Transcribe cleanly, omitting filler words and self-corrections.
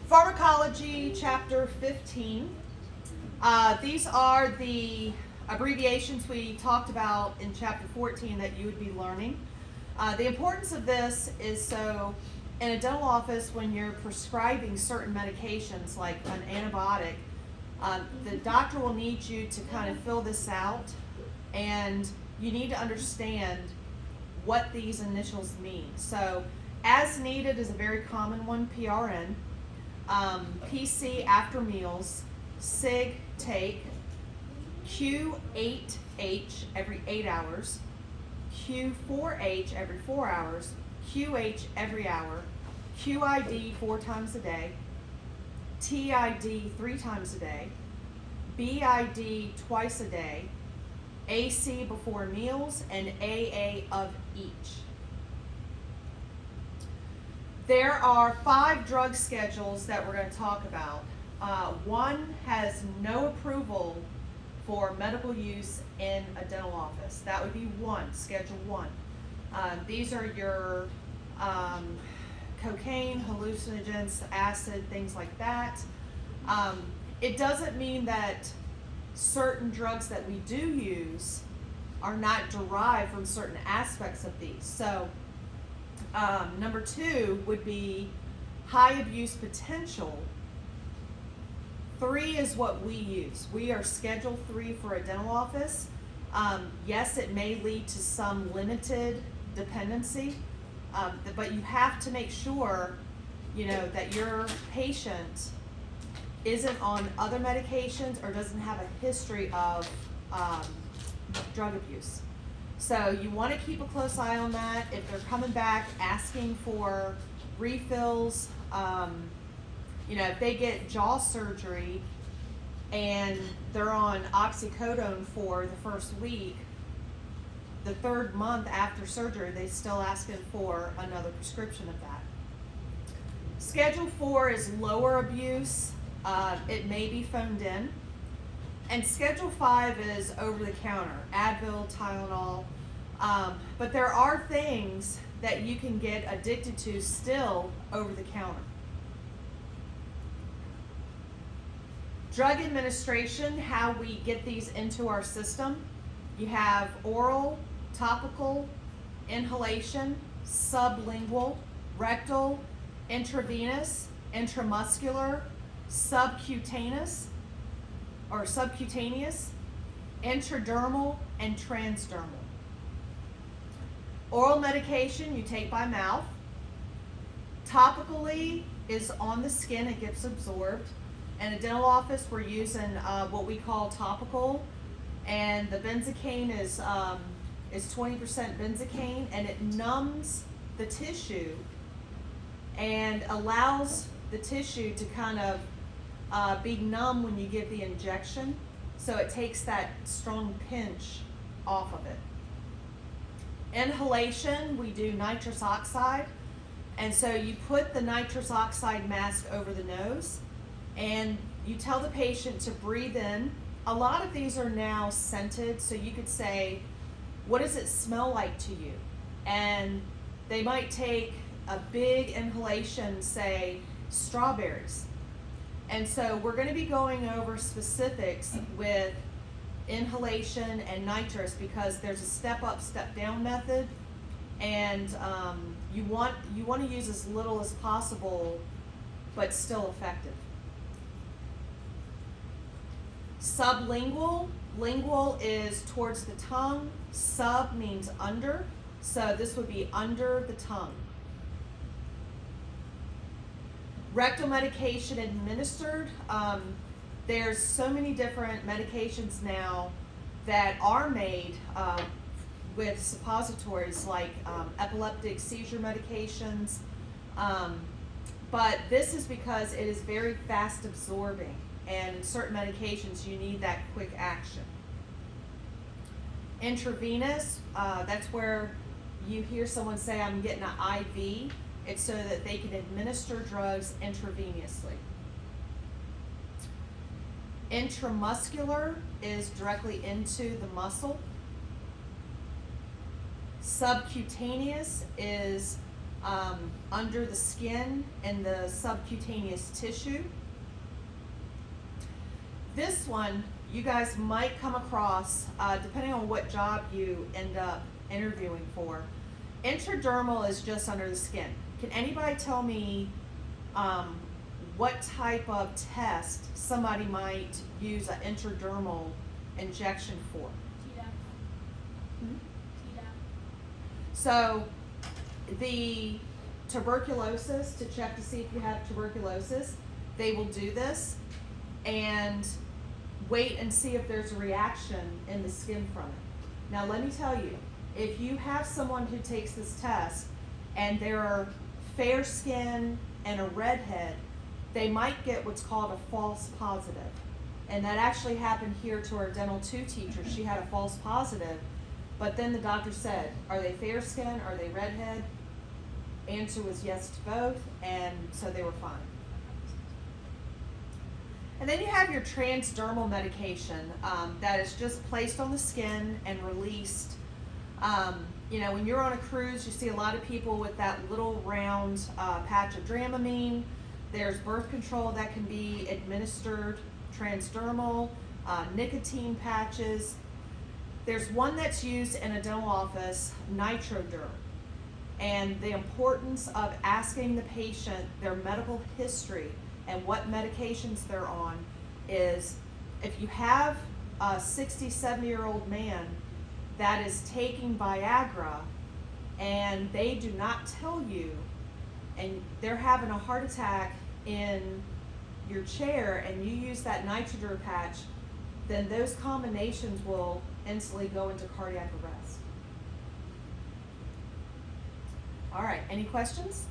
Pharmacology Chapter 15. These are the abbreviations we talked about in Chapter 14 that you would be learning. The importance of this is so in a dental office when you're prescribing certain medications like an antibiotic, the doctor will need you to kind of fill this out, and you need to understand what these initials mean. So as needed is a very common one, PRN. PC after meals, SIG take, Q8H every 8 hours, Q4H every 4 hours, QH every hour, QID 4 times a day, TID 3 times a day, BID twice a day, AC before meals, and AA of each. There are 5 drug schedules that we're going to talk about. One has no approval for medical use in a dental office. That would be 1, Schedule 1. These are your cocaine, hallucinogens, acid, things like that. It doesn't mean that certain drugs that we do use are not derived from certain aspects of these. So number 2 would be high abuse potential. 3 is what we use. We are Schedule 3 for a dental office. Yes, it may lead to some limited dependency, but you have to make sure, that your patient isn't on other medications or doesn't have a history of drug abuse. So you want to keep a close eye on that. If they're coming back asking for refills, if they get jaw surgery and they're on oxycodone for the first week, the 3rd month after surgery, they're still asking for another prescription of that. Schedule 4 is lower abuse. It may be phoned in. And Schedule 5 is over the counter, Advil, Tylenol. But there are things that you can get addicted to still over the counter. Drug administration, how we get these into our system. You have oral, topical, inhalation, sublingual, rectal, intravenous, intramuscular, subcutaneous, intradermal, and transdermal. Oral medication you take by mouth. Topically is on the skin, it gets absorbed. In a dental office, we're using what we call topical, and the benzocaine is 20% benzocaine, and it numbs the tissue and allows the tissue to kind of be numb when you give the injection, so it takes that strong pinch off of it. Inhalation, we do nitrous oxide, and so you put the nitrous oxide mask over the nose and you tell the patient to breathe in. A lot of these are now scented, so you could say, what does it smell like to you? And they might take a big inhalation, say strawberries. And so we're going to be going over specifics with inhalation and nitrous because there's a step up, step down method, and you want to use as little as possible, but still effective. Sublingual, lingual is towards the tongue. Sub means under, so this would be under the tongue. Rectal medication administered. There's so many different medications now that are made with suppositories like epileptic seizure medications, but this is because it is very fast absorbing, and in certain medications you need that quick action. Intravenous, that's where you hear someone say, I'm getting an IV. It's so that they can administer drugs intravenously. Intramuscular is directly into the muscle. Subcutaneous is under the skin and the subcutaneous tissue. This one you guys might come across depending on what job you end up interviewing for. Intradermal is just under the skin. Can anybody tell me what type of test somebody might use an intradermal injection for? So the tuberculosis, to check to see if you have tuberculosis, they will do this and wait and see if there's a reaction in the skin from it. Now let me tell you, if you have someone who takes this test and they're fair skin and a redhead, they might get what's called a false positive. And that actually happened here to our Dental 2 teacher. She had a false positive, but then the doctor said, are they fair skin, are they redhead? Answer was yes to both, and so they were fine. And then you have your transdermal medication that is just placed on the skin and released. You know, when you're on a cruise, you see a lot of people with that little round patch of Dramamine. There's birth control that can be administered, transdermal, nicotine patches. There's one that's used in a dental office, Nitroderm. And the importance of asking the patient their medical history and what medications they're on is, if you have a 60, 70-year-old man that is taking Viagra and they do not tell you, and they're having a heart attack in your chair and you use that Nitroderm patch, then those combinations will instantly go into cardiac arrest. All right, any questions?